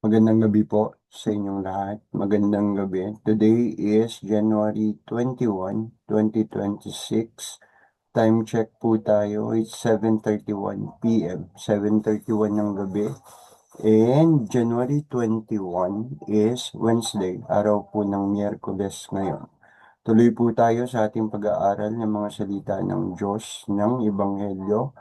Magandang gabi po sa inyong lahat. Magandang gabi. Today is January 21, 2026. Time check po tayo. It's 7:31 p.m. 7:31 ng gabi. And January 21 is Wednesday, araw po ng Miyerkules ngayon. Tuloy po tayo sa ating pag-aaral ng mga salita ng Diyos ng Ebanghelyo.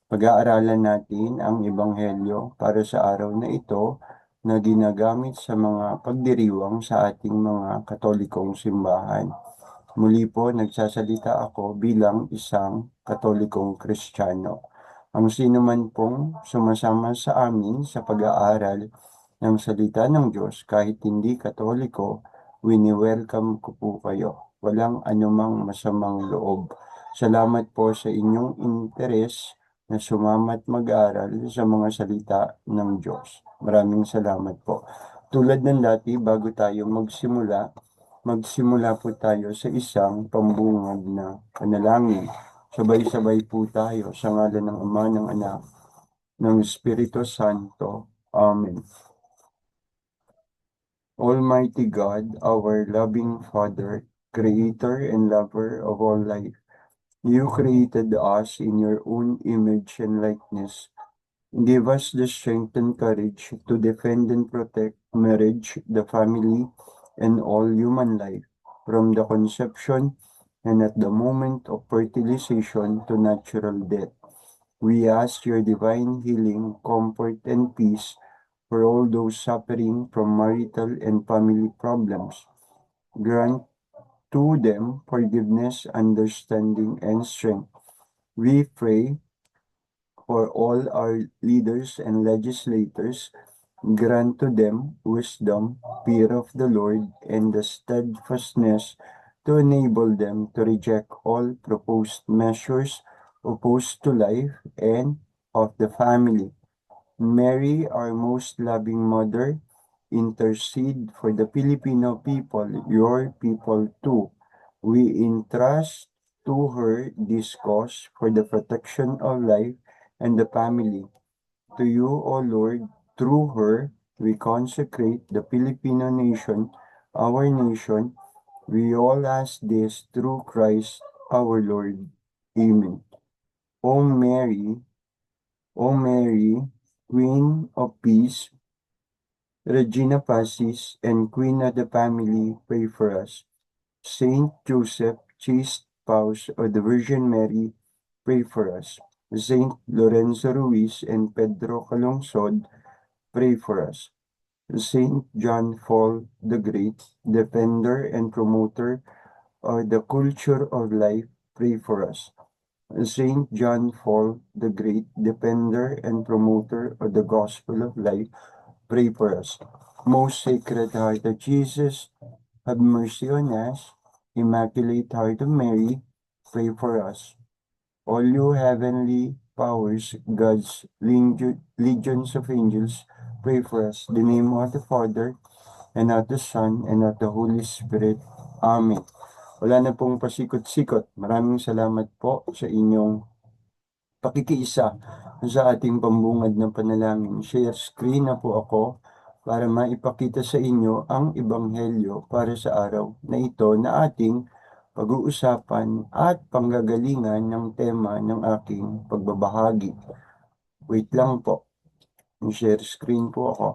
Pag-aaralan natin ang Ebanghelyo para sa araw na ito na ginagamit sa mga pagdiriwang sa ating mga Katolikong simbahan. Muli po, nagsasalita ako bilang isang Katolikong Kristiyano. Ang sino man pong sumasama sa amin sa pag-aaral ng salita ng Diyos, kahit hindi Katoliko, wini-welcome ko po kayo. Walang anumang masamang loob. Salamat po sa inyong interes na sumamat mag-aral sa mga salita ng Diyos. Maraming salamat po. Tulad ng dati, bago tayo magsimula po tayo sa isang pambungad na panalangin. Sabay-sabay po tayo sa ngalan ng Ama, ng Anak, ng Espiritu Santo. Amen. Almighty God, our loving Father, Creator and lover of all life, you created us in your own image and likeness. Give us the strength and courage to defend and protect marriage, the family, and all human life, from the conception and at the moment of fertilization to natural death. We ask your divine healing, comfort, and peace for all those suffering from marital and family problems. Grant to them forgiveness, understanding, and strength. We pray for all our leaders and legislators. Grant to them wisdom, fear of the Lord, and the steadfastness to enable them to reject all proposed measures opposed to life and of the family. Mary, our most loving mother, intercede for the Filipino people, your people too. We entrust to her this cause for the protection of life and the family. To you, O Lord, through her, we consecrate the Filipino nation, our nation. We all ask this through Christ our Lord. Amen. O Mary, O Mary, Queen of Peace, Regina Pacis, and Queen of the Family, pray for us. Saint Joseph, chaste spouse of the Virgin Mary, pray for us. Saint Lorenzo Ruiz and Pedro Calungsod, pray for us. Saint John Paul the Great, defender and promoter of the culture of life, pray for us. Saint John Paul the Great, defender and promoter of the gospel of life, pray for us. Most Sacred Heart of Jesus, have mercy on us. Immaculate Heart of Mary, pray for us. All you heavenly powers, God's legions of angels, pray for us. In the name of the Father, and of the Son, and of the Holy Spirit. Amen. Wala na pong pasikot-sikot. Maraming salamat po sa inyong pakikiisa sa ating pambungad ng panalangin. Share screen na po ako para maipakita sa inyo ang Ebanghelyo para sa araw na ito na ating pag-uusapan at panggagalingan ng tema ng aking pagbabahagi. Wait lang po. Share screen po ako.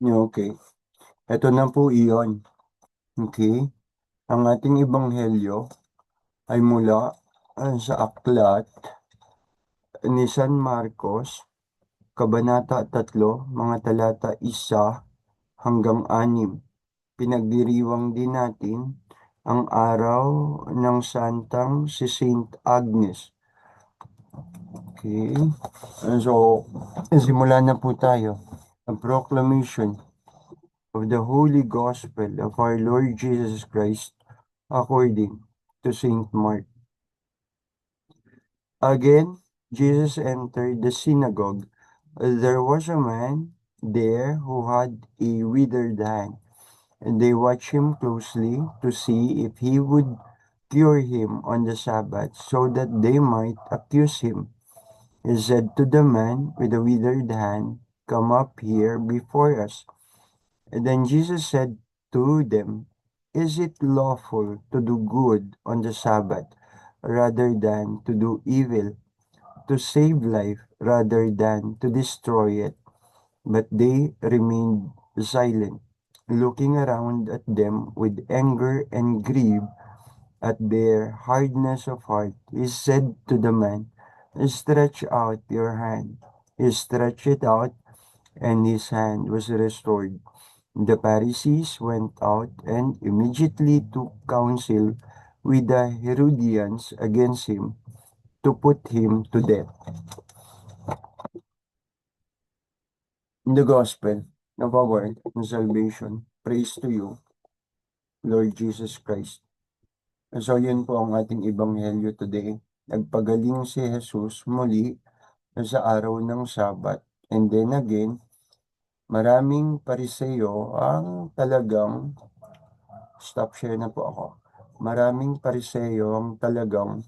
Okay. Ito na po iyon. Okay. Ang ating Ebanghelyo ay mula sa aklat ni San Marcos, Kabanata 3, mga talata 1 hanggang 6. Pinagdiriwang din natin ang araw ng Santang si Saint Agnes. Okay. So, simulan na po tayo. A proclamation of the Holy Gospel of our Lord Jesus Christ according to Saint Mark. Again, Jesus entered the synagogue. There was a man there who had a withered hand, and they watched him closely to see if he would cure him on the Sabbath so that they might accuse him. He said to the man with the withered hand, "Come up here before us." And then Jesus said to them, "Is it lawful to do good on the Sabbath rather than to do evil, to save life rather than to destroy it?" But they remained silent, looking around at them with anger and grief at their hardness of heart. He said to the man, "Stretch out your hand." He stretched it out, and his hand was restored. The Pharisees went out and immediately took counsel with the Herodians against him to put him to death. In the gospel of our word and salvation, praise to you, Lord Jesus Christ. So yun po ang ating ebanghelyo today. Nagpagaling si Jesus muli sa araw ng Sabat. And then again, maraming Pariseo ang talagang, stop share na po ako. Maraming Pariseo ang talagang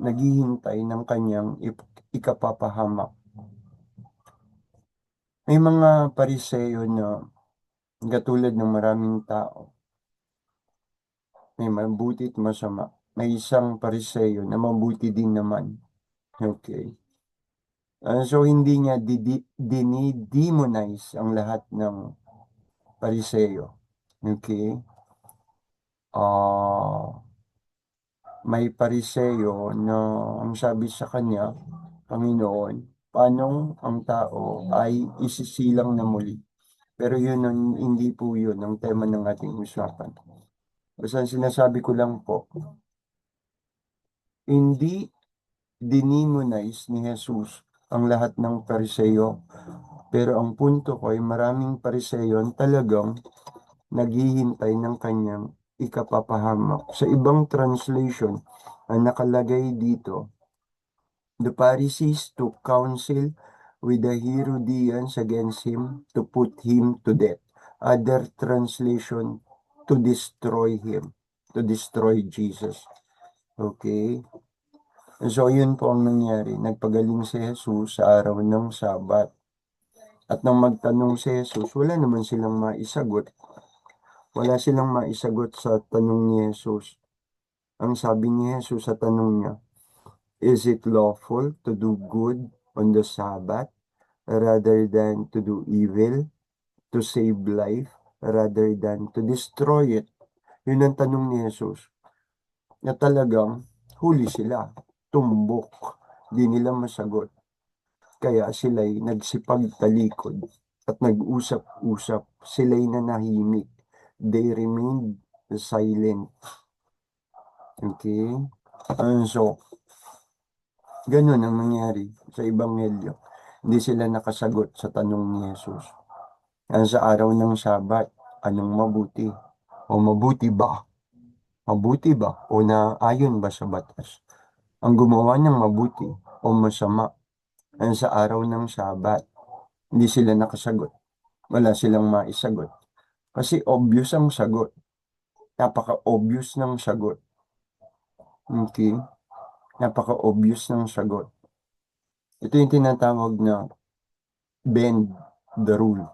naghihintay ng kanyang ikapapahamak. May mga Pariseo na katulad ng maraming tao, may mabuti at masama. May isang Pariseo na mabuti din naman. Okay. So hindi niya dinidemonize ang lahat ng Pariseo. Okay? May Pariseo na ang sabi sa kanya, "Panginoon, paano ang tao ay isisilang na muli?" Pero yun hindi po yun ang tema ng ating usapan. Basta ang sinasabi ko lang po, hindi dinimonize ni Jesus ang lahat ng Pariseo. Pero ang punto ko ay maraming Pariseo ang talagang naghihintay ng kanyang ikapapahamak. Sa ibang translation, ang nakalagay dito, the Pharisees took counsel with the Herodians against him to put him to death. Other translation, to destroy him, to destroy Jesus. Okay? So, yun po ang nangyari. Nagpagaling si Jesus sa araw ng Sabat. At nang magtanong si Jesus, wala naman silang maisagot. Wala silang maisagot sa tanong ni Jesus. Ang sabi ni Jesus sa tanong niya, "Is it lawful to do good on the Sabbath rather than to do evil, to save life rather than to destroy it?" Yun ang tanong ni Jesus. Na talagang huli sila, tumbok, di nila masagot. Kaya sila'y nagsipagtalikod at nag-usap-usap, sila'y nanahimik. They remained silent. Okay? So, ganun ang nangyari sa Ebanghelyo. Hindi sila nakasagot sa tanong ni Jesus. Sa araw ng Sabat, anong mabuti? O mabuti ba? Mabuti ba? O naayon ba sa batas? Ang gumawa ng mabuti o masama sa araw ng Sabat, hindi sila nakasagot. Wala silang maisagot. Kasi obvious ang sagot. Napaka-obvious ng sagot. Okay? Napaka-obvious ng sagot. Ito yung tinatawag na bend the rule.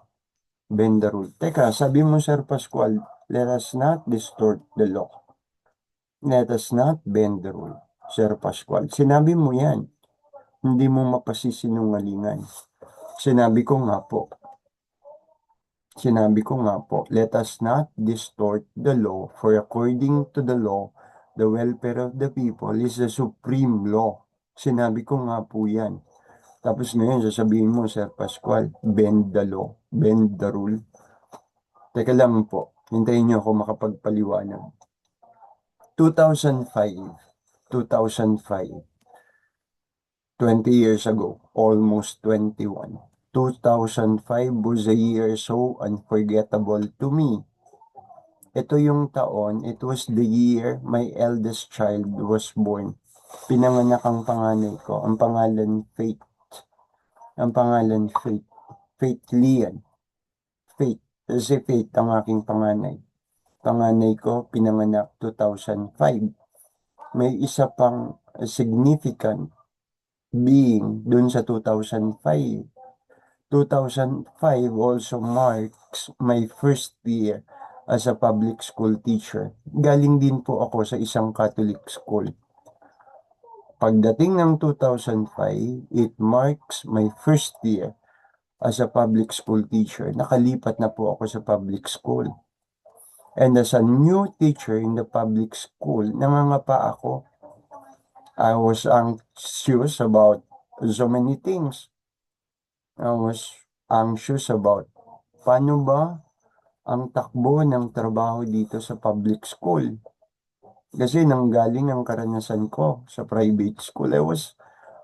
Bend the rule. Teka, sabi mo, Sir Pascual, let us not distort the law. Let us not bend the rule. Sir Pascual, sinabi mo yan. Hindi mo mapasisinungalingan. Sinabi ko nga po, let us not distort the law, for according to the law, the welfare of the people is the supreme law. Sinabi ko nga po yan. Tapos ngayon, sasabihin mo, Sir Pascual, bend the law, bend the rule. Teka lang po, hintayin niyo ako makapagpaliwanag. 2005, 20 years ago, almost 21. 2005 was a year so unforgettable to me. Ito yung taon, it was the year my eldest child was born. Pinanganak ang panganay ko, ang pangalan Faith. Ang pangalan Faith. Faith Lian. Faith. Si Faith ang aking panganay. Panganay ko, pinanganak 2005. May isa pang significant being dun sa 2005. 2005 also marks my first year as a public school teacher. Galing din po ako sa isang Catholic school. Pagdating ng 2005, it marks my first year as a public school teacher. Nakalipat na po ako sa public school. And as a new teacher in the public school, nangangapa ako. I was anxious about so many things. I was anxious about paano ba ang takbo ng trabaho dito sa public school. Kasi nanggaling ang karanasan ko sa private school, I was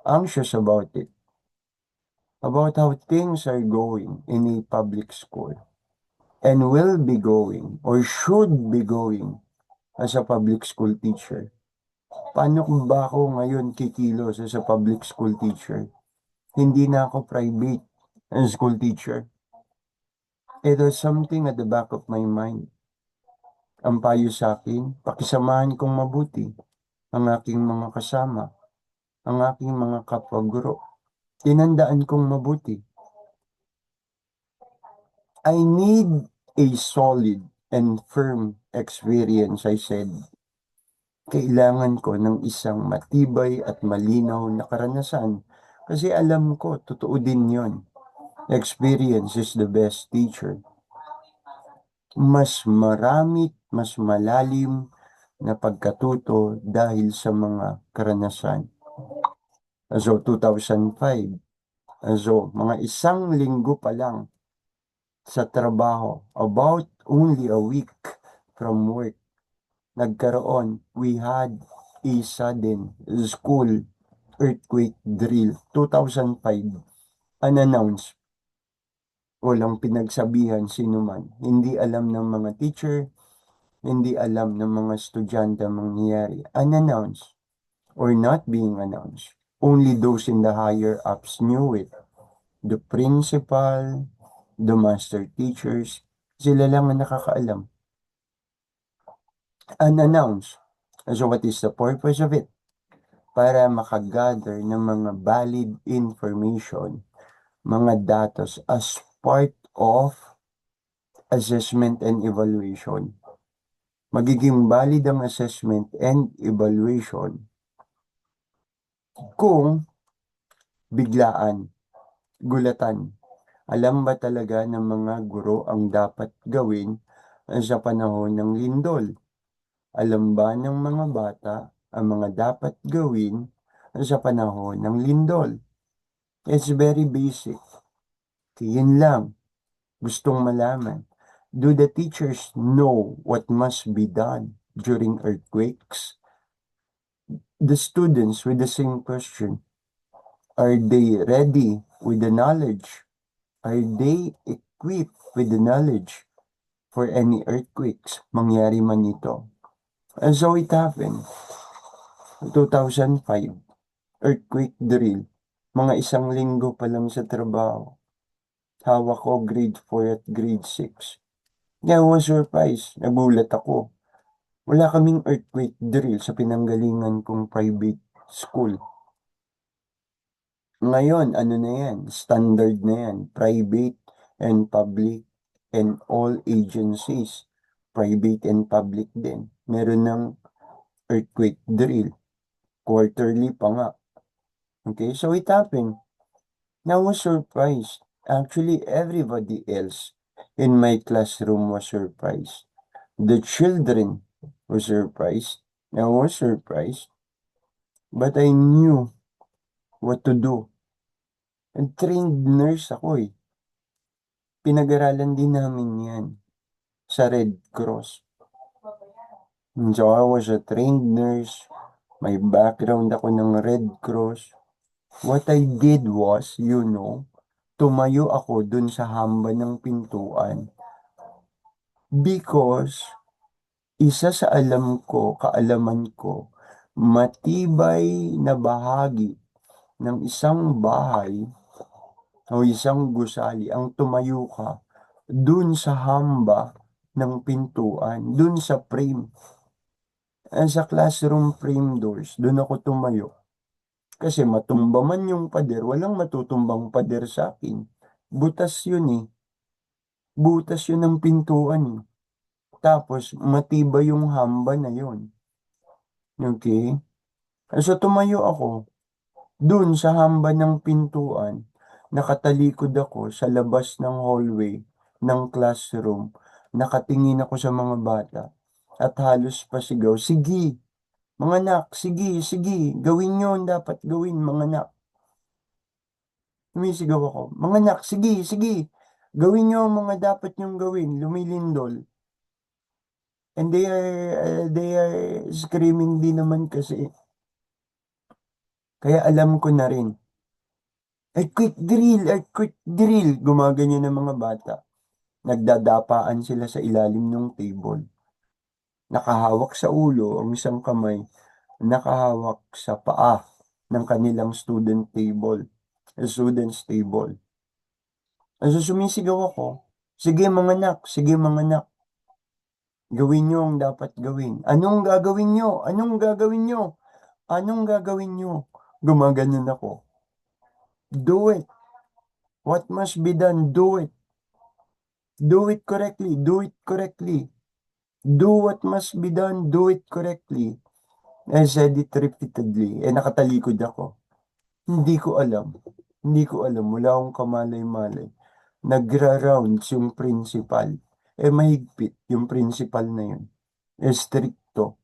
anxious about it. About how things are going in a public school and will be going or should be going as a public school teacher. Paano kung ba ako ngayon kikilos as a public school teacher? Hindi na ako private school teacher. It was something at the back of my mind. Ang payo sa akin, pakisamahan kong mabuti ang aking mga kasama, ang aking mga kapwa-guro. Tinandaan kong mabuti. I need a solid and firm experience, I said. Kailangan ko ng isang matibay at malinaw na karanasan kasi alam ko, totoo din yon. Experience is the best teacher. Mas marami, mas malalim na pagkatuto dahil sa mga karanasan. So, 2005. So, mga isang linggo pa lang sa trabaho, about only a week from work, we had a sudden school earthquake drill. 2005, unannounced. Walang pinagsabihan sino man. Hindi alam ng mga teacher, hindi alam ng mga estudyante ang mangyayari. Unannounced or not being announced. Only those in the higher ups knew it. The principal, the master teachers, sila lang ang nakakaalam. Unannounced. So what is the purpose of it? Para makagather ng mga valid information, mga datos as part of assessment and evaluation. Magiging valid ang assessment and evaluation kung biglaan, gulatan. Alam ba talaga ng mga guro ang dapat gawin sa panahon ng lindol? Alam ba ng mga bata ang mga dapat gawin sa panahon ng lindol? It's very basic. Yun lang. Gustong malaman. Do the teachers know what must be done during earthquakes? The students with the same question. Are they ready with the knowledge? Are they equipped with the knowledge for any earthquakes? Mangyari man ito. And so it happened. 2005, earthquake drill. Mga isang linggo pa lang sa trabaho. Hawak ko grade 4 at grade 6. I was surprised. Nagulat ako. Wala kaming earthquake drill sa pinanggalingan kong private school. Ngayon, ano na yan? Standard na yan. Private and public and all agencies. Private and public din. Meron ng earthquake drill. Quarterly pa nga. Okay, so it happened. I was surprised. Actually, everybody else in my classroom was surprised. The children were surprised. I was surprised. But I knew what to do. And trained nurse ako eh. Pinag-aralan din namin yan sa Red Cross. So I was a trained nurse. May background ako ng Red Cross. What I did was, tumayo ako dun sa hamba ng pintuan. Because isa sa kaalaman ko, matibay na bahagi ng isang bahay o isang gusali ang tumayo ka dun sa hamba ng pintuan, dun sa frame. Sa classroom frame doors, dun ako tumayo. Kasi matumba man yung pader, walang matutumbang pader sa akin. Butas yun eh. Butas yun ng pintuan eh. Tapos, matibay yung hamba na yun. Okay? So, tumayo ako. Dun sa hamba ng pintuan, nakatalikod ako sa labas ng hallway ng classroom. Nakatingin ako sa mga bata at halos pasigaw, sige, mga anak, sige, sige, gawin nyo ang dapat gawin, mga anak. Sumisigaw ako, mga anak, sige, sige, gawin nyo ang mga dapat nyong gawin, lumilindol. And they are screaming din naman kasi. Kaya alam ko na rin. Ay, quick drill, ay, quick drill. Gumaganyan ng mga bata. Nagdadapaan sila sa ilalim ng table. Nakahawak sa ulo ang isang kamay. Nakahawak sa paa ng kanilang student's table. So sumisigaw ako. Sige mga anak, sige mga anak. Gawin nyo ang dapat gawin. Anong gagawin nyo? Anong gagawin nyo? Anong gagawin nyo? Gumaganyan ako. Do it. What must be done, do it. Do it correctly, do it correctly. Do what must be done, do it correctly. I said it repeatedly. Nakatalikod ako. Hindi ko alam. Hindi ko alam. Wala akong kamalay-malay. Nagra-rounds yung principal. Mahigpit yung principal na yun. Stricto.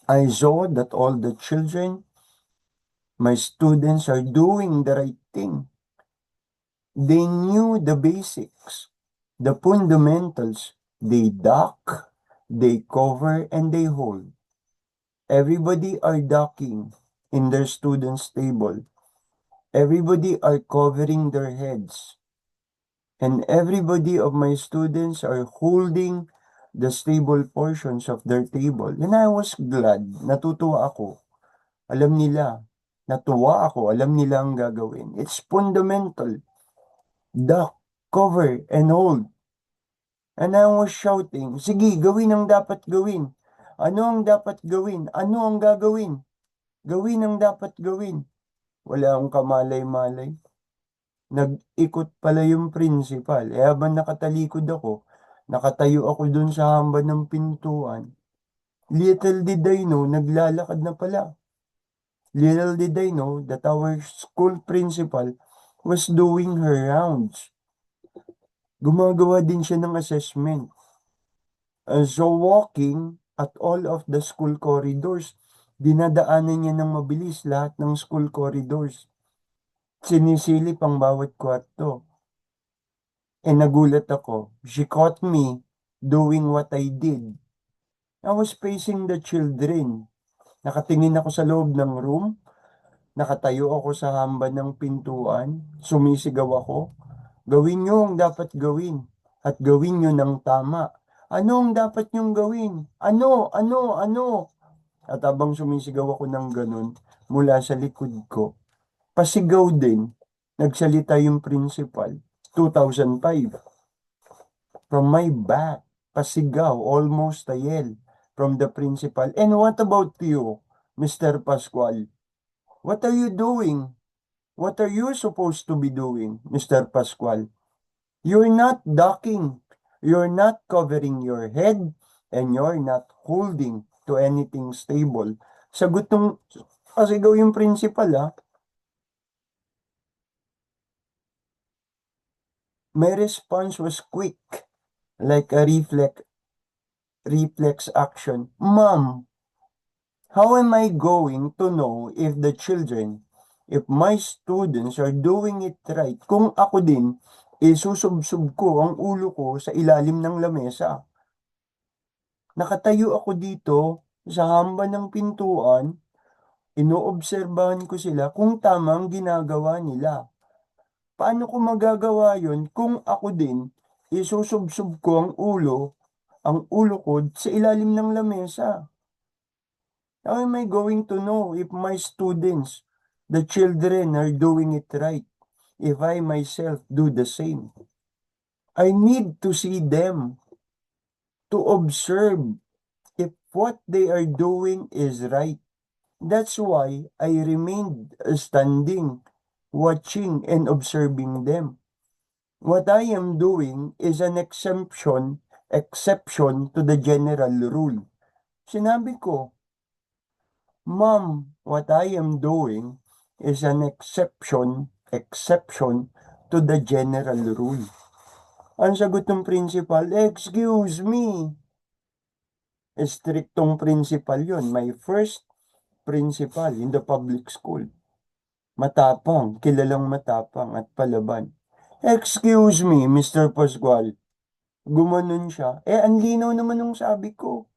I saw that all the children, my students, are doing the right thing. They knew the basics, the fundamentals. They duck, they cover, and they hold. Everybody are ducking in their students' table. Everybody are covering their heads. And everybody of my students are holding the stable portions of their table. And I was glad. Natutuwa ako. Alam nila. Natuwa ako. Alam nila ang gagawin. It's fundamental. Duck, cover, and hold. And I was shouting, sige, gawin ang dapat gawin. Ano ang dapat gawin? Ano ang gagawin? Gawin ang dapat gawin. Wala akong kamalay-malay. Nag-ikot pala yung principal. Habang nakatalikod ako, nakatayo ako dun sa hamba ng pintuan. Little did I know, naglalakad na pala. Little did I know that our school principal was doing her rounds. Gumagawa din siya ng assessment. So walking at all of the school corridors, dinadaanan niya ng mabilis lahat ng school corridors. Sinisilip ang bawat kwarto. Nagulat ako. She caught me doing what I did. I was facing the children. Nakatingin ako sa loob ng room. Nakatayo ako sa hamba ng pintuan. Sumisigaw ako. Gawin niyo ang dapat gawin. At gawin niyo ng tama. Ano ang dapat niyong gawin? Ano? Ano? Ano? At habang sumisigaw ako ng ganun, mula sa likod ko, pasigaw din, nagsalita yung principal. 2005. From my back, pasigaw, almost a yell from the principal. And what about you, Mr. Pascual? What are you doing? What are you supposed to be doing, Mr. Pascual? You're not ducking. You're not covering your head and you're not holding to anything stable. Sagot ng pasigaw yung principal My response was quick, like a reflex action. Mom, how am I going to know if the children, if my students are doing it right, kung ako din, isusubsub ko ang ulo ko sa ilalim ng lamesa? Nakatayo ako dito sa hamba ng pintuan, inoobserbahan ko sila kung tama ang ginagawa nila. Paano ko magagawa yon kung ako din, isusubsub ko ang ulo ko sa ilalim ng lamesa? How am I going to know if my students, the children, are doing it right? If I myself do the same? I need to see them, to observe if what they are doing is right. That's why I remained standing, watching and observing them. What I am doing is an exception to the general rule. Sinabi ko, Ma'am, what I am doing is an exception to the general rule. Ang sagot ng principal, excuse me. Striktong principal yon. My first principal in the public school. Matapang, kilalang matapang at palaban. Excuse me, Mr. Pascual. Gumanon siya. Ang linaw naman nung sabi ko.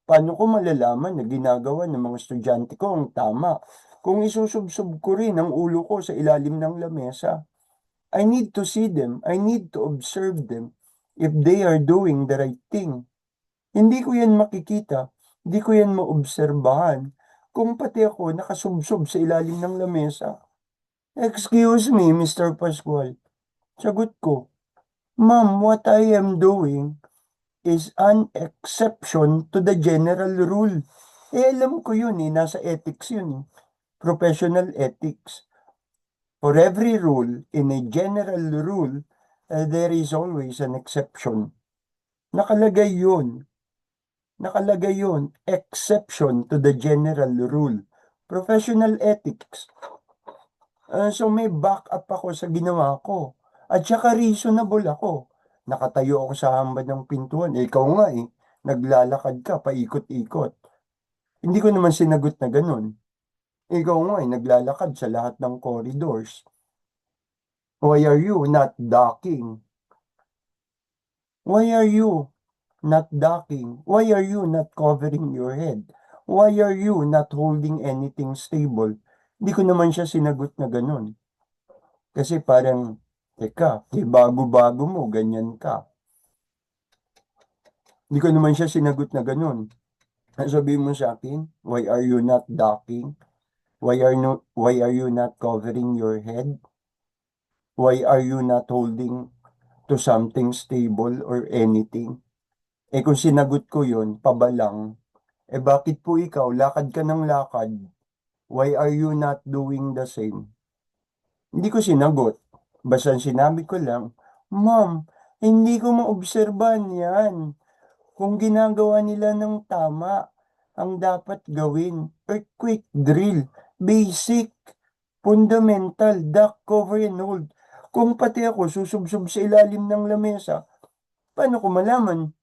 Paano ko malalaman na ginagawa ng mga estudyante ko ang tama kung isusubsob ko rin ang ulo ko sa ilalim ng lamesa? I need to see them. I need to observe them if they are doing the right thing. Hindi ko yan makikita. Hindi ko yan maobserbahan kung pati ako nakasubsob sa ilalim ng lamesa. Excuse me, Mr. Pascual. Sagot ko, Ma'am, what I am doing is an exception to the general rule. Alam ko yun nasa ethics yun Professional ethics. For every rule, in a general rule, there is always an exception. Nakalagay yun. Nakalagay yun. Exception to the general rule. Professional ethics. So may backup ako sa ginawa ko. At saka reasonable ako. Nakatayo ako sa hambad ng pintuan. Ikaw nga naglalakad ka, paikot-ikot. Hindi ko naman sinagot na ganun. Ikaw nga naglalakad sa lahat ng corridors. Why are you not docking? Why are you not docking? Why are you not covering your head? Why are you not holding anything stable? Hindi ko naman siya sinagot na ganun. Kasi parang, teka, bago-bago mo, ganyan ka. Hindi ko naman siya sinagot na ganun. Sabihin mo sa akin, why are you not docking? Why are you not covering your head? Why are you not holding to something stable or anything? Kung sinagot ko yun, pabalang, bakit po ikaw, lakad ka ng lakad? Why are you not doing the same? Hindi ko sinagot. Basta sinabi ko lang, Ma'am, hindi ko maobserbahan yan. Kung ginagawa nila ng tama, ang dapat gawin, earthquake drill, basic, fundamental, duck, cover, and hold. Kung pati ako susubsob sa ilalim ng lamesa, paano ko malaman?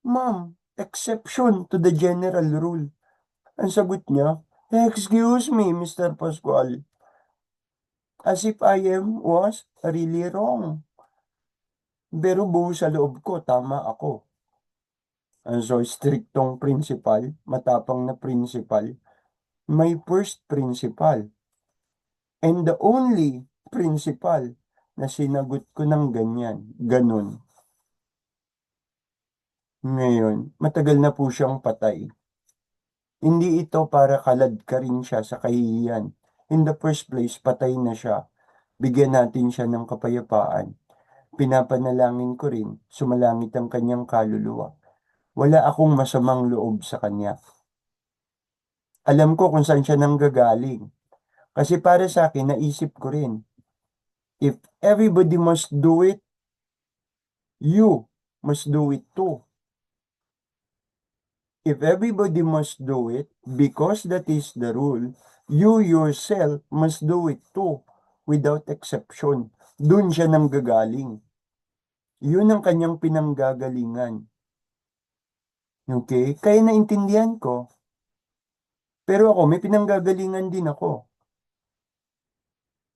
Ma'am, exception to the general rule. Ang sagot niya, excuse me, Mr. Pascual. As if I was really wrong. Pero buo sa loob ko, tama ako. So, striktong principal, matapang na principal, may first principal. And the only principal na sinagot ko ng ganun. Ngayon, matagal na po siyang patay. Hindi ito para kalad ka rin siya sa kahihiyan. In the first place, patay na siya. Bigyan natin siya ng kapayapaan. Pinapanalangin ko rin, sumalangit ang kanyang kaluluwa. Wala akong masamang loob sa kanya. Alam ko kung saan siya nanggagaling. Kasi para sa akin, naisip ko rin, if everybody must do it, you must do it too. If everybody must do it, because that is the rule, you yourself must do it too, without exception. Doon siya nanggagaling. Yun ang kanyang pinanggagalingan. Okay? Kaya naintindihan ko. Pero ako, may pinanggagalingan din ako.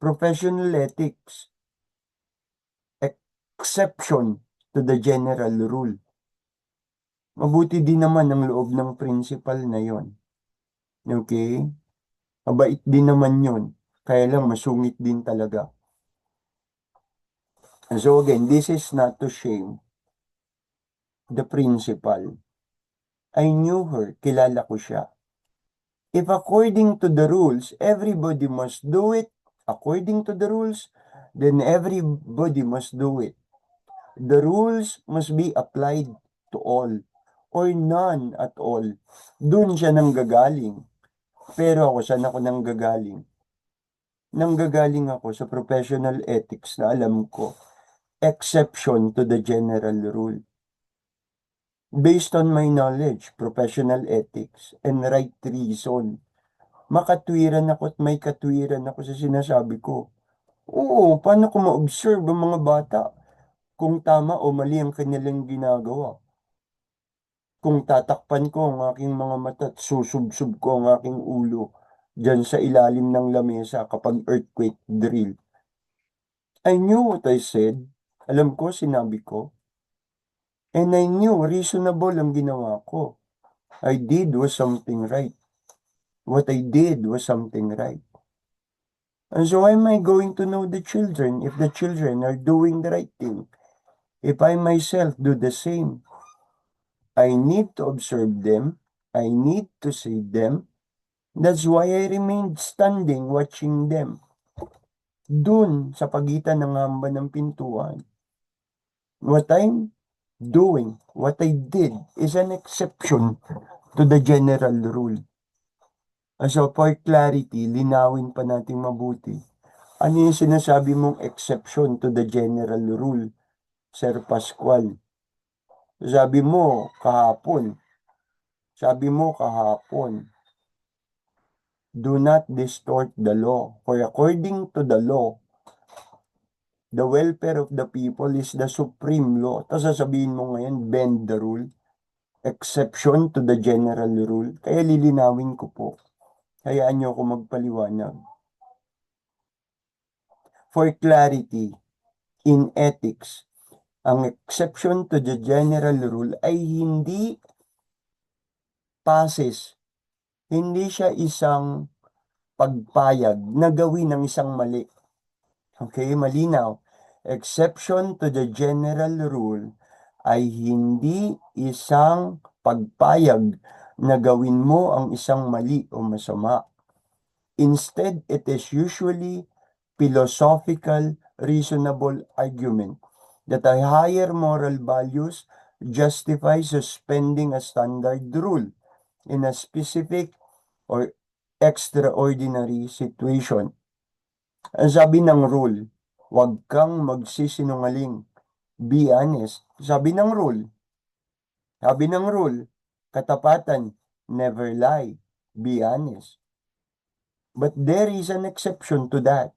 Professional ethics. Exception to the general rule. Mabuti din naman ang loob ng principal na yon. Okay? Mabait din naman yun. Kaya lang masungit din talaga. And so again, this is not to shame the principal. I knew her. Kilala ko siya. If according to the rules, everybody must do it, according to the rules, then everybody must do it. The rules must be applied to all or none at all. Doon siya nanggagaling. Pero ako, saan ako nanggagaling? Nanggagaling ako sa professional ethics na alam ko, exception to the general rule. Based on my knowledge, professional ethics, and right reason, makatwiran ako at may katwiran ako sa sinasabi ko. Oo, paano ko ma-observe ang mga bata kung tama o mali ang kanilang ginagawa? Kung tatakpan ko ang aking mga mata at susubsob ko ang aking ulo dyan sa ilalim ng lamesa kapag earthquake drill. I knew what I said. Alam ko, sinabi ko. And I knew reasonable ang ginawa ko. I did was something right. What I did was something right. And so why am I going to know the children if the children are doing the right thing? If I myself do the same, I need to observe them. I need to see them. That's why I remained standing watching them. Dun sa pagitan ng hamba ng pintuan. What I'm doing, what I did is an exception to the general rule. So for clarity, linawin pa natin mabuti. Ano yung sinasabi mong exception to the general rule, Sir Pascual? Sabi mo kahapon, do not distort the law. For according to the law, the welfare of the people is the supreme law. Tapos sasabihin mo ngayon, bend the rule. Exception to the general rule. Kaya lilinawin ko po. Hayaan niyo ako magpaliwanag. For clarity, in ethics, ang exception to the general rule ay hindi passes. Hindi siya isang pagpayag na gawin ng isang mali. Okay, malinaw. Exception to the general rule ay hindi isang pagpayag na gawin mo ang isang mali o masama. Instead, it is usually philosophical, reasonable argument that a higher moral values justify suspending a standard rule in a specific or extraordinary situation. Ang sabi ng rule, huwag kang magsisinungaling. Be honest. Sabi ng rule, katapatan, never lie. Be honest. But there is an exception to that.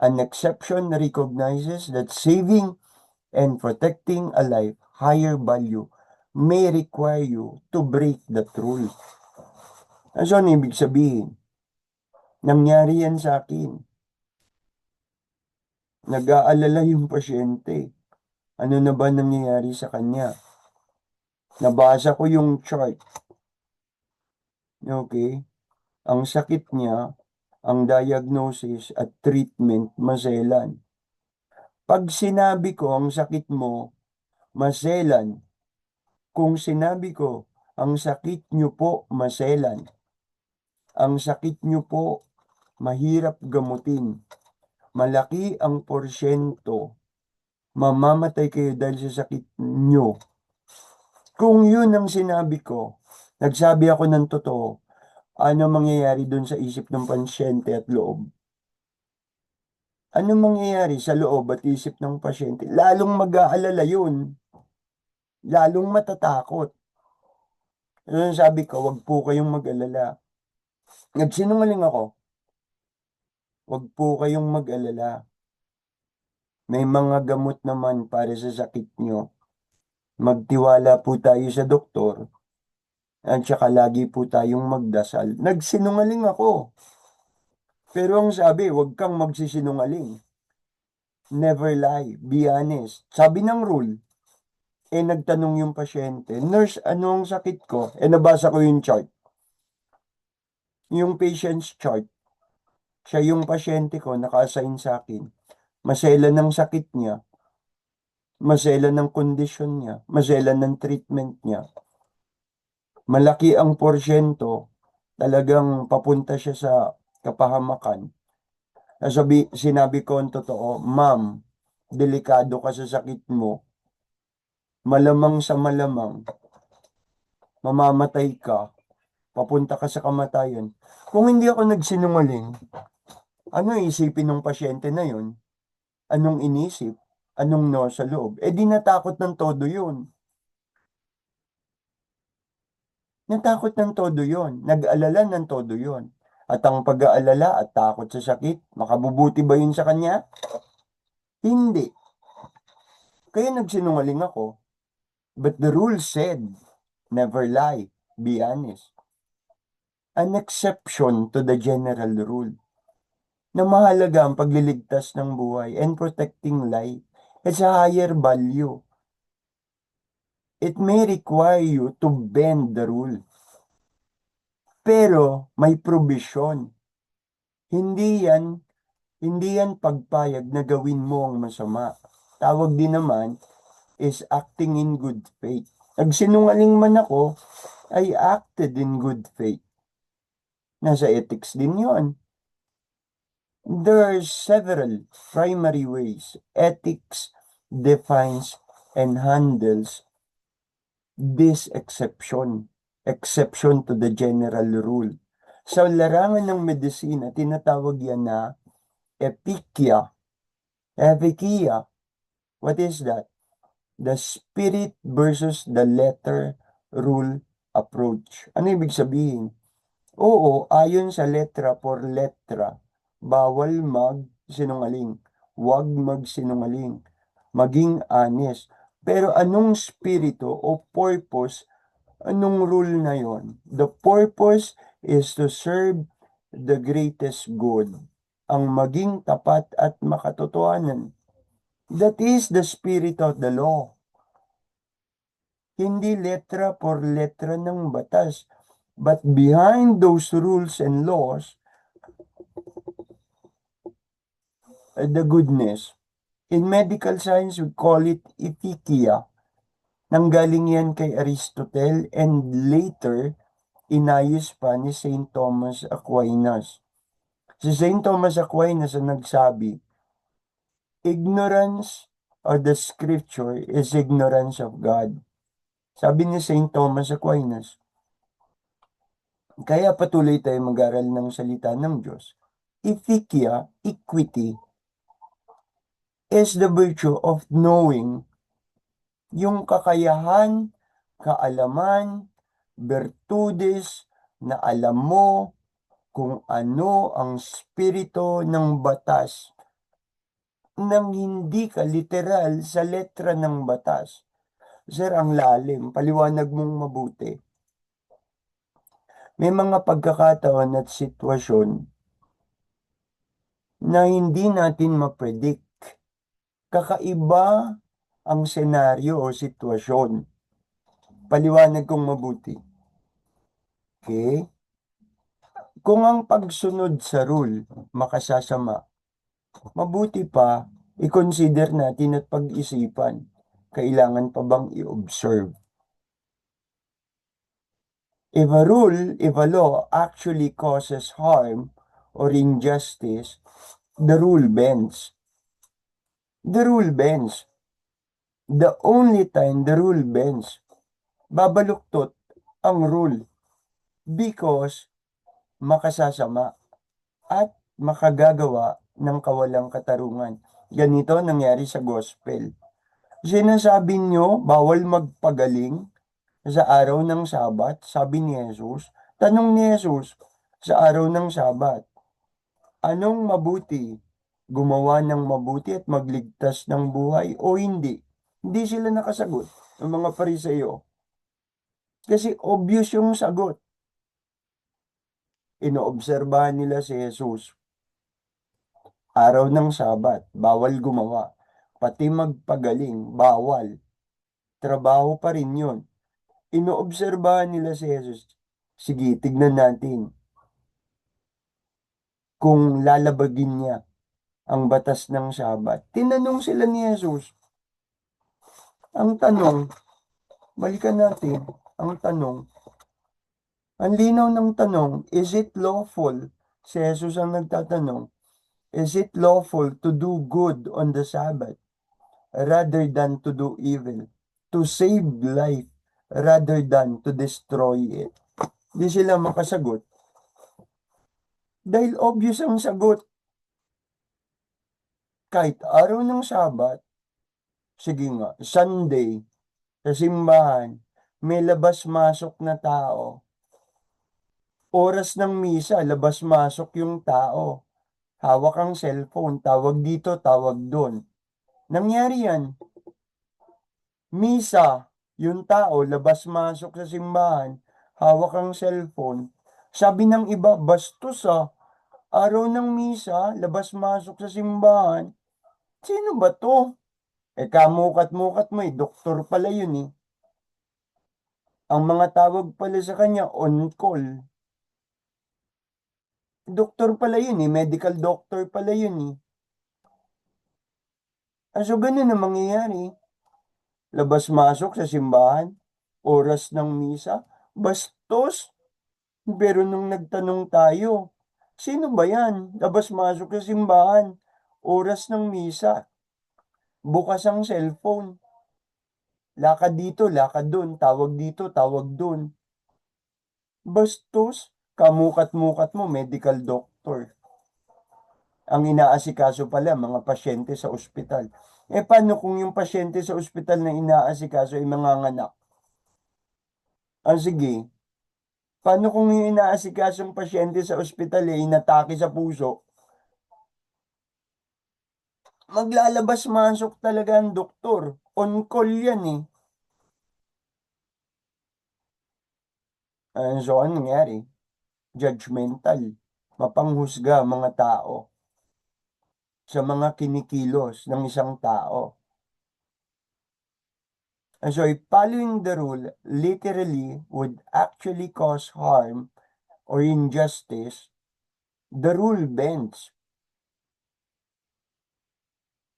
An exception recognizes that saving and protecting a life, higher value, may require you to break that rule. So, ano ibig sabihin? Nangyari yan sa akin. Nag-aalala yung pasyente. Ano na ba nangyayari sa kanya? Nabasa ko yung chart. Okay? Ang sakit niya, ang diagnosis at treatment, maselan. Pag sinabi ko ang sakit mo, maselan. Kung sinabi ko, ang sakit niyo po, maselan. Ang sakit niyo po, mahirap gamutin. Malaki ang porsyento. Mamamatay kayo dahil sa sakit niyo. Kung yun ang sinabi ko, nagsabi ako ng totoo, ano mangyayari dun sa isip ng pasyente at loob? Ano mangyayari sa loob at isip ng pasyente? Lalong mag-aalala yun. Lalong matatakot. Ano sabi ko, wag po kayong mag-alala. Nagsinungaling ako. Wag po kayong mag-alala. May mga gamot naman para sa sakit nyo. Magtiwala po tayo sa doktor. At saka lagi po tayong magdasal. Nagsinungaling ako. Pero ang sabi, wag kang magsisinungaling. Never lie. Be honest. Sabi ng rule. Nagtanong yung pasyente, nurse, ano ang sakit ko? Nabasa ko yung chart. Yung patient's chart. Siya yung pasyente ko, naka-assign sa akin. Maselan ng sakit niya. Maselan ng kondisyon niya. Maselan ng treatment niya. Malaki ang porsyento. Talagang papunta siya sa kapahamakan. Sinabi ko ang totoo, ma'am, delikado ka sa sakit mo, malamang sa malamang, mamamatay ka, papunta ka sa kamatayan. Kung hindi ako nagsinungaling, ano isipin ng pasyente na yun? Anong inisip? Anong no sa loob? Eh di natakot ng todo yun. Natakot ng todo yun. Nag-alala ng todo yun. At ang pag-aalala at takot sa sakit, makabubuti ba yun sa kanya? Hindi. Kaya nagsinungaling ako. But the rule said, never lie, be honest. An exception to the general rule na mahalaga ang pagliligtas ng buhay and protecting life. It's a higher value. It may require you to bend the rule. Pero may provision. Hindi yan, hindi yan pagpayag na gawin mo ang masama. Tawag din naman is acting in good faith. Nagsinungaling man ako, I acted in good faith. Nasa ethics din yon. There are several primary ways ethics defines and handles this exception to the general rule. Sa larangan ng medisina, tinatawag yan na epikeia. Epikeia, what is that? The spirit versus the letter rule approach. Ano ibig sabihin? Oo, ayon sa letra por letra, bawal magsinungaling. Huwag magsinungaling. Maging honest. Pero anong spirito o purpose, anong rule na yon? The purpose is to serve the greatest good. Ang maging tapat at makatotohanan. That is the spirit of the law. Hindi letra por letra ng batas. But behind those rules and laws, the goodness. In medical science, we call it epikeia. Nanggaling yan kay Aristotle and later, inayos pa ni St. Thomas Aquinas. Si St. Thomas Aquinas ang nagsabi, ignorance of the scripture is ignorance of God. Sabi ni St. Thomas Aquinas, kaya patuloy tayo mag-aral ng salita ng Diyos. Epikeia, equity, is the virtue of knowing yung kakayahan, kaalaman, virtudes na alam mo kung ano ang spirito ng batas nang hindi ka literal sa letra ng batas. Sir, ang lalim. Paliwanag mong mabuti. May mga pagkakataon at sitwasyon na hindi natin mapredict. Kakaiba ang senaryo o sitwasyon. Paliwanag kong mabuti. Okay? Kung ang pagsunod sa rule makasasama, mabuti pa i-consider natin at pag-isipan. Kailangan pa bang i-observe? If a law actually causes harm or injustice, the rule bends. The rule bends. The only time the rule bends, babaluktot ang rule because makasasama at makagagawa ng kawalang katarungan. Ganito nangyari sa gospel. Sinasabi nyo, bawal magpagaling sa araw ng Sabat, sabi ni Jesus. Tanong ni Jesus, sa araw ng Sabat, anong mabuti? Gumawa ng mabuti at magligtas ng buhay o hindi? Hindi sila nakasagot ng mga Pariseo. Kasi obvious yung sagot. Inoobserbahan nila si Jesus. Araw ng Sabat, bawal gumawa. Pati magpagaling, bawal. Trabaho pa rin yun. Inoobserbahan nila si Jesus. Sige, tignan natin kung lalabagin niya ang batas ng Sabat. Tinanong sila ni Jesus. Ang tanong, balikan natin, ang tanong, ang linaw ng tanong, is it lawful? Si Jesus ang nagtatanong, is it lawful to do good on the Sabbath? rather than to do evil, to save life rather than to destroy it. Di sila makasagot dahil obvious ang sagot. Kahit araw ng Sabat, sige nga, Sunday, sa simbahan, may labas-masok na tao. Oras ng misa, labas-masok yung tao. Hawak ang cellphone, tawag dito, tawag doon. Nangyari yan. Misa, yung tao, labas-masok sa simbahan, hawak ang cellphone. Sabi ng iba, bastos ah. Araw ng misa, labas-masok sa simbahan. Sino ba to? Kamukat-mukat mo eh, doktor pala yun eh. Ang mga tawag pala sa kanya, on call. Doktor pala yun eh, medical doctor pala yun eh. So ganun na mangyayari. Labas-masok sa simbahan, oras ng misa, bastos. Pero nung nagtanong tayo, sino ba yan? Labas-masok sa simbahan, oras ng misa, bukas ang cellphone. Lakad dito, lakad doon, tawag dito, tawag doon. Bastos, kamukat-mukat mo, medical doctor. Ang inaasikaso pala, mga pasyente sa ospital. Paano kung yung pasyente sa ospital na inaasikaso ay manganganak? Sige, paano kung yung inaasikasong pasyente sa ospital ay inatake sa puso? Maglalabas-masok talaga ang doktor. On call yan eh. So, ano nangyari? Judgmental. Mapanghusga ang mga tao sa mga kinikilos ng isang tao. So, if following the rule literally would actually cause harm or injustice, the rule bends.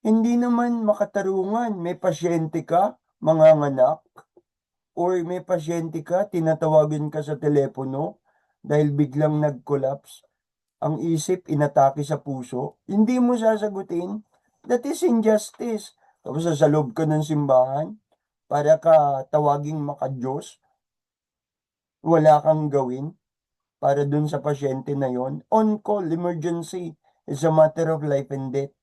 Hindi naman makatarungan, may pasyente ka, manganganak, or may pasyente ka, tinatawagan ka sa telepono dahil biglang nag-collapse, ang isip inatake sa puso, hindi mo sasagutin, that is injustice. Tapos sa loob ka ng simbahan, para ka tawaging maka-Diyos, wala kang gawin para dun sa pasyente na yon. On call, emergency, is a matter of life and death.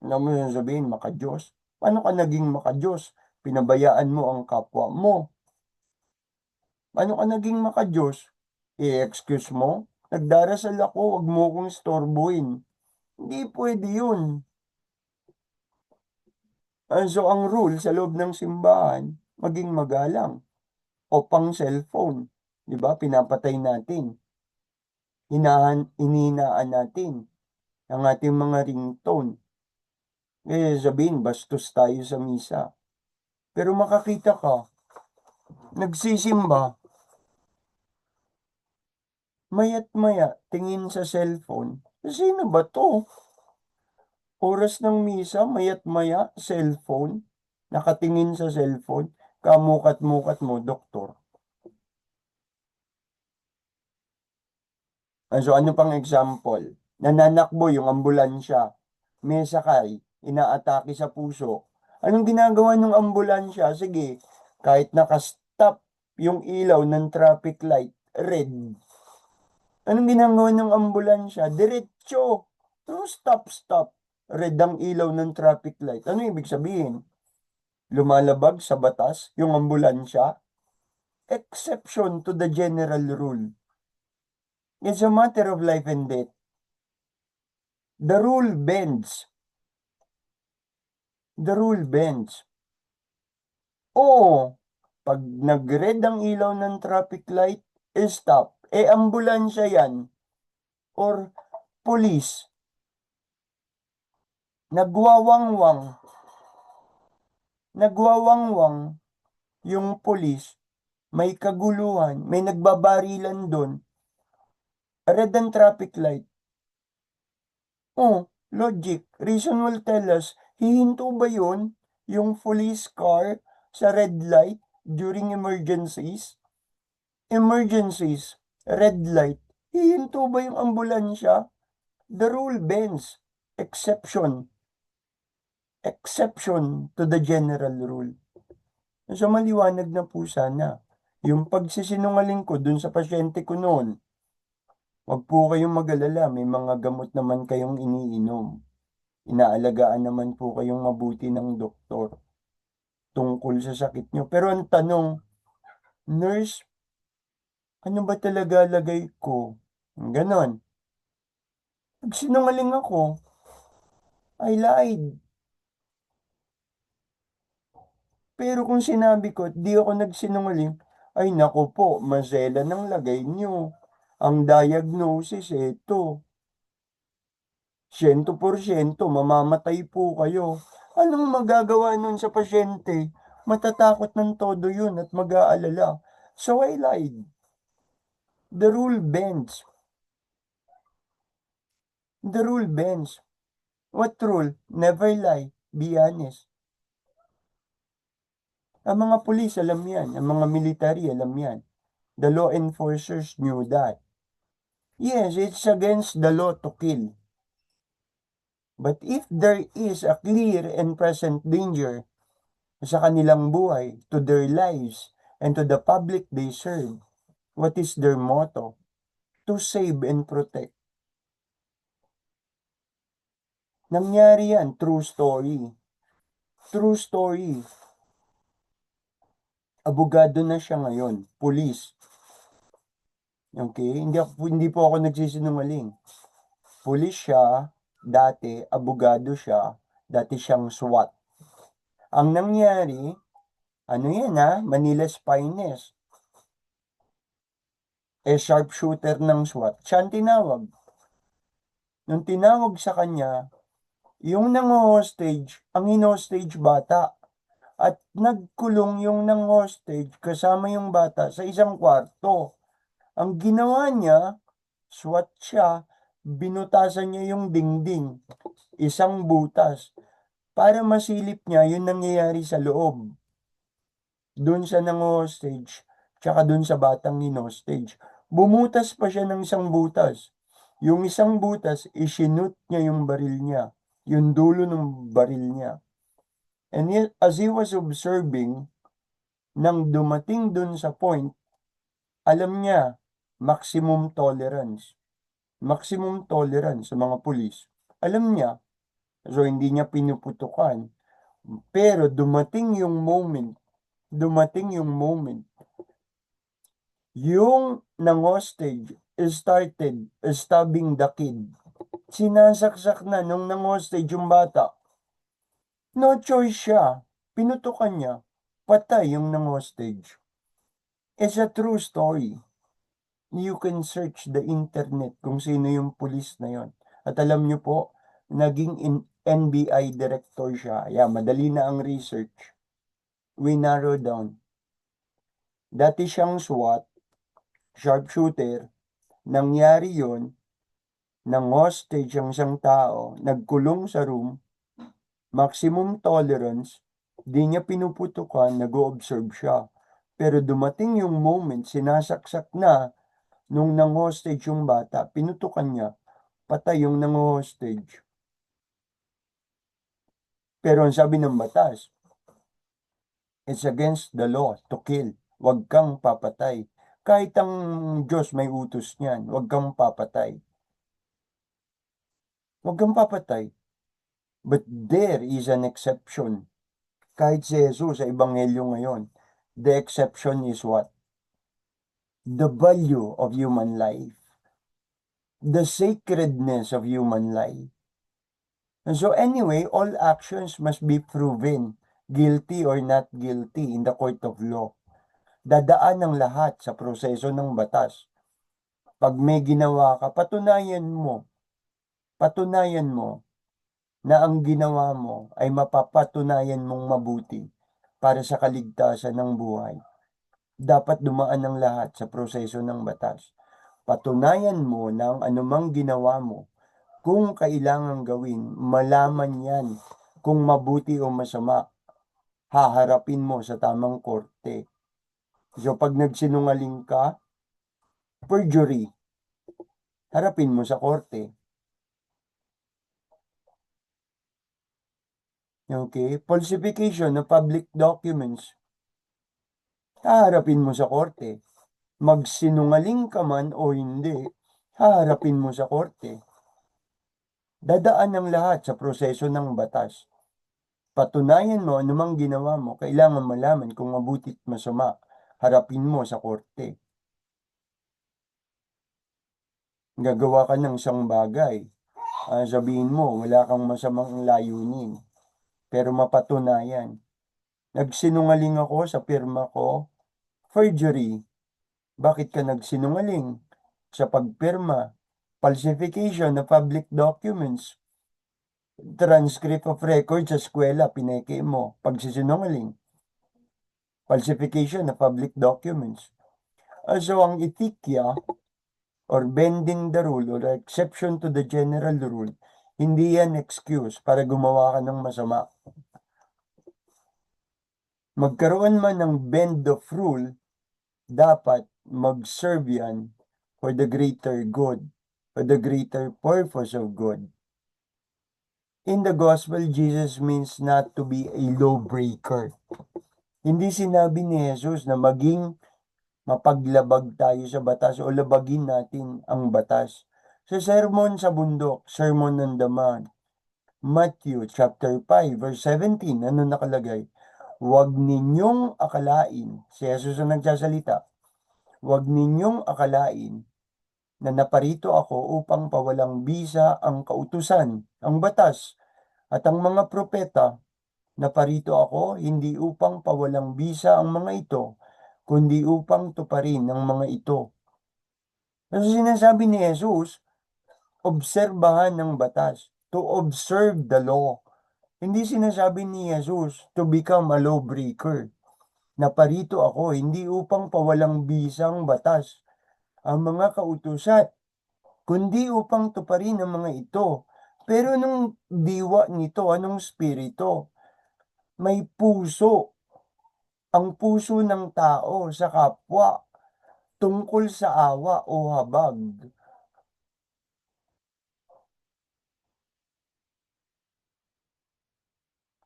Ano mo sasabihin, maka-Diyos? Paano ka naging maka-Diyos? Pinabayaan mo ang kapwa mo. Paano ka naging maka-Diyos? I-excuse mo? Nagdarasal ako, wag mo akong istorbuhin. Hindi pwede yun. So, ang rule sa loob ng simbahan, maging magalang. O pang cellphone. Di ba? Pinapatay natin. Hininaan natin ang ating mga ringtone. Sabihin, bastos tayo sa misa. Pero makakita ka, nagsisimba, maya't maya, tingin sa cellphone. Sino ba to? Oras ng misa, maya't maya, cellphone. Nakatingin sa cellphone. Kamukat-mukat mo, doktor. So ano pang example? Nananakbo yung ambulansya. May sakay, inaatake sa puso. Anong ginagawa ng ambulansya? Sige, kahit nakastop yung ilaw ng traffic light, red. Anong ginagawa ng ambulansya? Diretso. No, stop, stop. Red ang ilaw ng traffic light. Ano ibig sabihin? Lumalabag sa batas yung ambulansya? Exception to the general rule. It's a matter of life and death. The rule bends. The rule bends. Oo, pag nag-red ang ilaw ng traffic light, stop. Ambulansya yan. Or police. Nagwawangwang. Nagwawangwang yung police. May kaguluhan. May nagbabarilan doon. Red ang traffic light. Logic. Reason will tell us, hihinto ba yun yung police car sa red light during emergencies? Emergencies, red light. Hihinto ba yung ambulansya? The rule bends. Exception. exception to the general rule. So maliwanag na po sana. Yung pagsisinungaling ko dun sa pasyente ko noon, wag po kayong mag-alala, may mga gamot naman kayong iniinom. Inaalagaan naman po kayong mabuti ng doktor tungkol sa sakit nyo. Pero ang tanong, nurse, ano ba talaga lagay ko? Ganon. Pag sinungaling ako, I lied. Pero kung sinabi ko, di ako nagsinungaling, ay naku po, masela ng lagay nyo. Ang diagnosis, eto, 100%, mamamatay po kayo. Anong magagawa nun sa pasyente? Matatakot ng todo yun at mag-aalala. So I lied. The rule bends. The rule bends. What rule? Never lie. Be honest. Ang mga pulis, alam yan. Ang mga military, alam yan. The law enforcers knew that. Yes, it's against the law to kill. But if there is a clear and present danger sa kanilang buhay, to their lives, and to the public they serve, what is their motto? To save and protect. Nangyari yan, true story. True story. Abogado na siya ngayon, police. Okay? Hindi po ako nagsisinungaling. Police siya, dati, abogado siya, dati siyang SWAT. Ang nangyari, ano yan Manila's Finest. Sharpshooter ng SWAT. Siya ang tinawag. Nung tinawag sa kanya, yung nang-hostage, ang in-hostage bata. At nagkulong yung nang-hostage kasama yung bata sa isang kwarto. Ang ginawa niya, SWAT siya, binutasan niya yung dingding. Isang butas. Para masilip niya yung nangyayari sa loob. Doon sa nang-hostage, tsaka doon sa batang in-hostage. Bumutas pa siya ng isang butas. Yung isang butas, isinut niya yung baril niya. Yung dulo ng baril niya. And as he was observing, nang dumating doon sa point, alam niya, maximum tolerance. Maximum tolerance sa mga pulis. Alam niya, so hindi niya pinuputukan. Pero dumating yung moment, yung nang-hostage started stabbing the kid. Sinasaksak na nung nang-hostage yung bata. No choice siya. Pinutukan niya. Patay yung nang-hostage. It's a true story. You can search the internet kung sino yung pulis na yon. At alam niyo po, naging NBI director siya. Yeah, madali na ang research. We narrow down. Dati siyang SWAT, sharpshooter. Nangyari yon, nang hostage ang isang tao, nagkulong sa room, maximum tolerance, di niya pinuputukan, nag-o-observe siya. Pero dumating yung moment, sinasaksak na nung nang-hostage yung bata, pinutukan niya, patay yung nang-hostage. Pero ang sabi ng batas, it's against the law to kill. Huwag kang papatay. Kahit ang Diyos may utos niyan, huwag kang papatay. Huwag kang papatay. But there is an exception. Kahit si Jesus sa Ebanghelyo ngayon, the exception is what? The value of human life. The sacredness of human life. And so anyway, all actions must be proven guilty or not guilty in the court of law. Dadaan ng lahat sa proseso ng batas. Pag may ginawa ka, patunayan mo na ang ginawa mo ay mapapatunayan mong mabuti para sa kaligtasan ng buhay. Dapat dumaan ng lahat sa proseso ng batas. Patunayan mo na ang anumang ginawa mo, kung kailangang gawin, malaman yan kung mabuti o masama, haharapin mo sa tamang korte. So pag nagsinungaling ka, perjury, harapin mo sa korte. Okay? Falsification of public documents. Haharapin mo sa korte. Magsinungaling ka man o hindi, haharapin mo sa korte. Dadaan ang lahat sa proseso ng batas. Patunayan mo anumang ginawa mo, kailangan malaman kung mabuti't masama. Harapin mo sa korte. Gagawa ka ng isang bagay. Sabihin mo, wala kang masamang layunin. Pero mapatunayan. Nagsinungaling ako sa pirma ko. Forgery. Bakit ka nagsinungaling? Sa pagpirma. Falsification of public documents. Transcript of record sa eskwela, pineke mo. Pagsisinungaling. Falsification of public documents. So, ang itikya or bending the rule or exception to the general rule, hindi yan excuse para gumawa ka ng masama. Magkaroon man ng bend of rule, dapat mag-serve yan for the greater good, for the greater purpose of good. In the gospel, Jesus means not to be a lawbreaker. Hindi sinabi ni Jesus na maging mapaglabag tayo sa batas o labagin natin ang batas. Sa Sermon sa Bundok, Sermon on the Mount, Matthew chapter 5 verse 17, ano nakalagay? Huwag ninyong akalain, si Jesus ang nagsasalita, huwag ninyong akalain na naparito ako upang pawalang bisa ang kautusan, ang batas, at ang mga propeta. Naparito ako hindi upang pawalang bisa ang mga ito, kundi upang tuparin ang mga ito. Kasi sinasabi ni Jesus, obserbahan ng batas, to observe the law. Hindi sinasabi ni Jesus to become a lawbreaker. Naparito ako hindi upang pawalang bisang batas ang mga kautusan, kundi upang tuparin ang mga ito. Pero nung diwa nito, anong spirito? May puso. Ang puso ng tao sa kapwa tungkol sa awa o habag.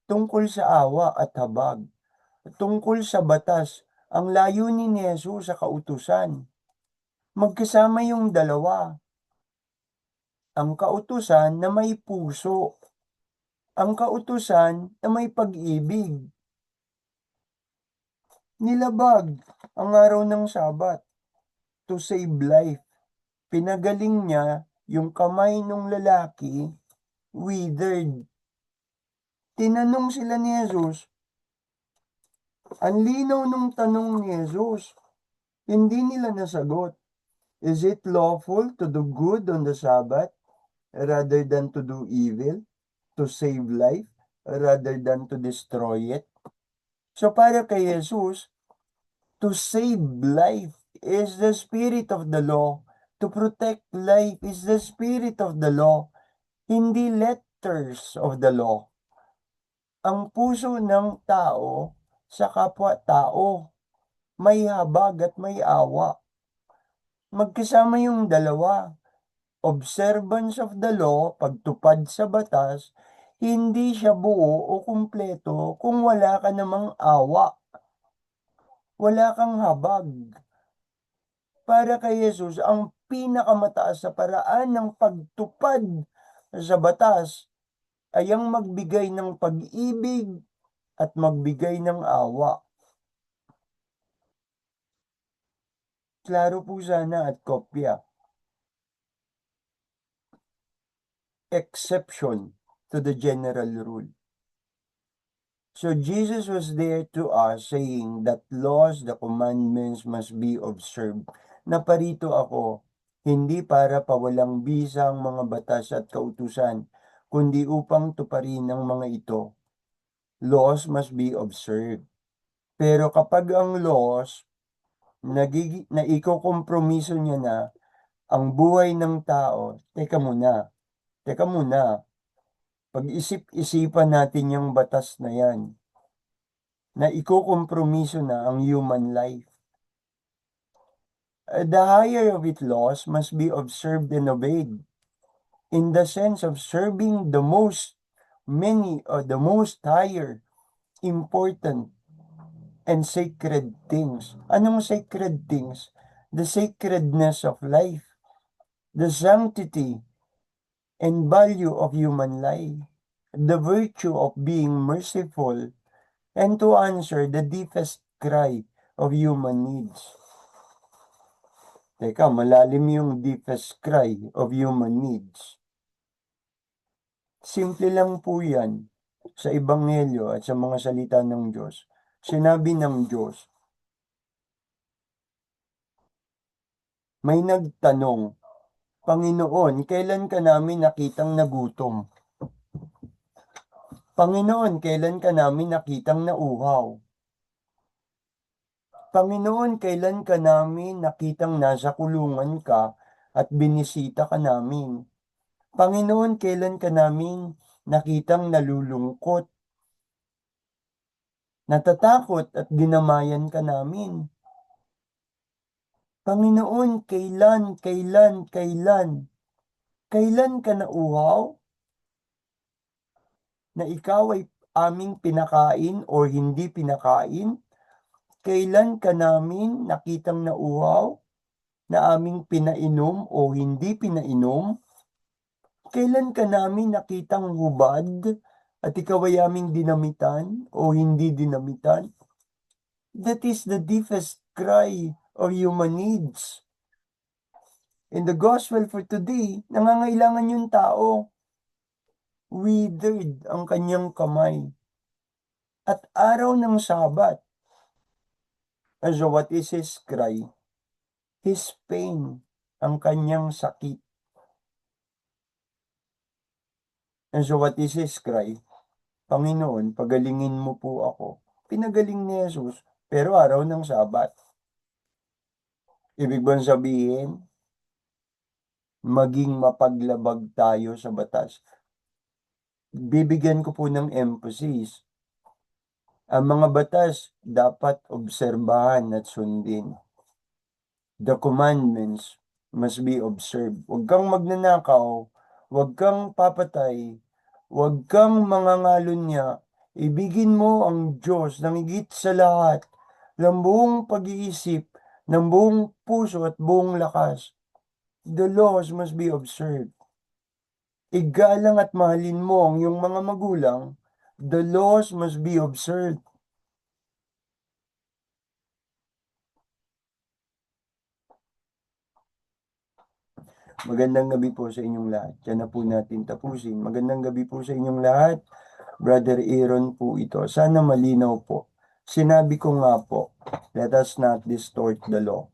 Tungkol sa awa at habag. Tungkol sa batas. Ang layunin ni Jesus sa kautusan. Magkasama yung dalawa. Ang kautusan na may puso. Ang kautusan na may pag-ibig. Nilabag ang araw ng Sabat to save life. Pinagaling niya yung kamay ng lalaki, withered. Tinanong sila ni Jesus, ang linaw nung tanong ni Jesus, hindi nila nasagot. Is it lawful to do good on the Sabbath rather than to do evil, to save life rather than to destroy it? So para kay Jesus, to save life is the spirit of the law. To protect life is the spirit of the law, hindi letters of the law. Ang puso ng tao sa kapwa-tao, may habag at may awa. Magkasama yung dalawa. Observance of the law, pagtupad sa batas, hindi siya buo o kumpleto kung wala ka namang awa. Wala kang habag. Para kay Jesus, ang pinakamataas sa paraan ng pagtupad sa batas ay ang magbigay ng pag-ibig at magbigay ng awa. Klaro po sana at kopya. Exception to the general rule. So Jesus was there to us saying that laws, the commandments must be observed. Naparito ako, hindi para pawalang bisa ang mga batas at kautusan, kundi upang tuparin ang mga ito. Laws must be observed. Pero kapag ang laws, naikokompromiso niya na ang buhay ng tao, teka muna, pag-isip-isipan natin yung batas na yan, na ikokompromiso na ang human life. The higher of its laws must be observed and obeyed in the sense of serving the most many of the most higher, important, and sacred things. Anong sacred things? The sacredness of life, the sanctity and value of human life, the virtue of being merciful, and to answer the deepest cry of human needs. Teka, malalim yung deepest cry of human needs. Simple lang po yan sa Ebanghelyo at sa mga salita ng Diyos. Sinabi ng Diyos, may nagtanong, Panginoon, kailan ka namin nakitang nagutom? Panginoon, kailan ka namin nakitang nauhaw? Panginoon, kailan ka namin nakitang nasa kulungan ka at binisita ka namin? Panginoon, kailan ka namin nakitang nalulungkot, natatakot at ginamayan ka namin? Panginoon, kailan ka nauhaw na ikaw ay aming pinakain o hindi pinakain? Kailan ka namin nakitang nauhaw na aming pinainom o hindi pinainom? Kailan ka namin nakitang hubad at ikaw ay aming dinamitan o hindi dinamitan? That is the deepest cry of human needs. In the gospel for today, nangangailangan yung tao. Withered ang kanyang kamay. At araw ng Sabat. And so what is his cry? His pain, ang kanyang sakit. And so what is his cry? Panginoon, pagalingin mo po ako. Pinagaling ni Jesus, pero araw ng Sabat. Ibig bang sabihin, maging mapaglabag tayo sa batas. Bibigyan ko po ng emphasis. Ang mga batas dapat obserbahan at sundin. The commandments must be observed. Huwag kang magnanakaw, huwag kang papatay, huwag kang mangangalunya. Ibigin mo ang Diyos ng higit sa lahat, ng buong pag-iisip, ng buong puso at buong lakas. The laws must be observed. Igalang at mahalin mo ang iyong mga magulang. The laws must be observed. Magandang gabi po sa inyong lahat. Yan na po natin tapusin. Magandang gabi po sa inyong lahat. Brother Aaron po ito. Sana malinaw po. Sinabi ko nga po, let us not distort the law.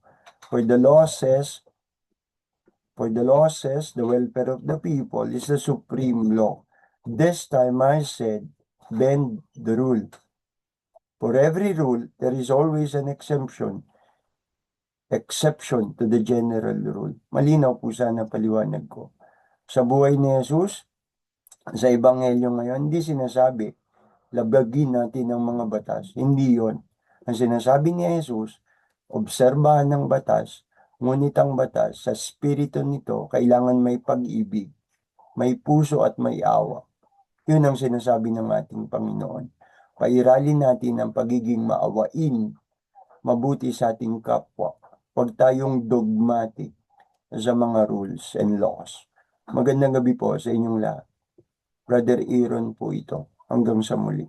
For the law says, the welfare of the people is the supreme law. This time I said, bend the rule. For every rule, there is always an exception to the general rule. Malinaw po sana paliwanag ko. Sa buhay ni Jesus, sa Ebanghelyo ngayon, hindi sinasabi, labagin natin ang mga batas. Hindi yon. Ang sinasabi ni Jesus, obserbahan ng batas, ngunit ang batas, sa spirito nito, kailangan may pag-ibig, may puso at may awa. Yun ang sinasabi ng ating Panginoon. Pairalin natin ang pagiging maawain, mabuti sa ating kapwa. Huwag tayong dogmatic sa mga rules and laws. Magandang gabi po sa inyong lahat. Brother Aaron po ito. Hanggang sa muli.